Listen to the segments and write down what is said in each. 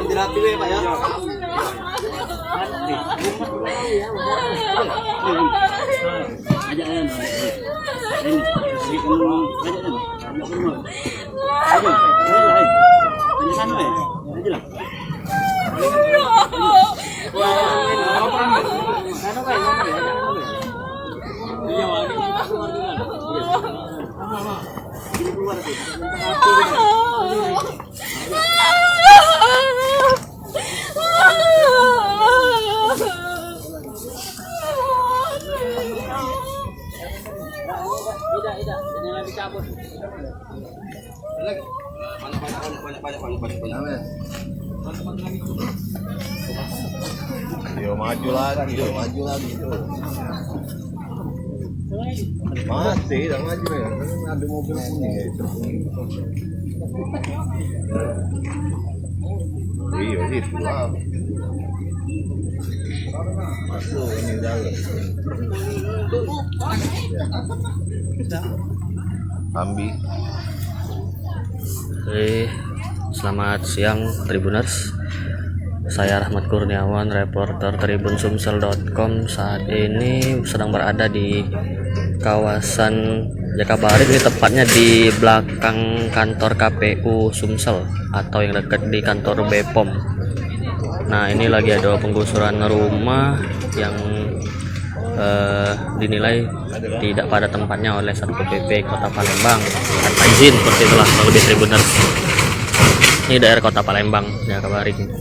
Dilatih ya Pak ya. Yo maju lagi, yo maju lagi. Masih, udah maju ya. Ada mobil kuning ya. Iya, itu lah. Masuk ini jalan. Ambi. Oke, selamat siang Tribuners. Saya Rahmat Kurniawan, reporter TribunSumsel.com. Saat ini sedang berada di kawasan Jakabaring, ini tepatnya di belakang kantor KPU Sumsel atau yang dekat di kantor BPOM. Nah, ini lagi ada penggusuran rumah yang dinilai tidak pada tempatnya oleh Satpol PP Kota Palembang tanpa izin, seperti itulah lebih Tribuners. Ini daerah Kota Palembang, Jakabaring.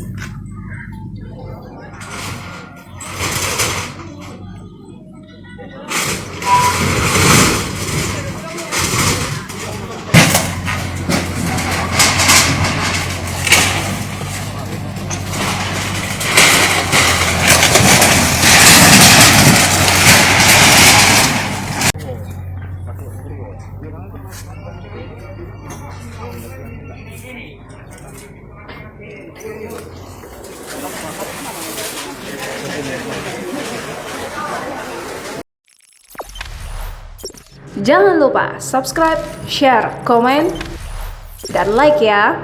Jangan lupa subscribe, share, komen, dan like ya.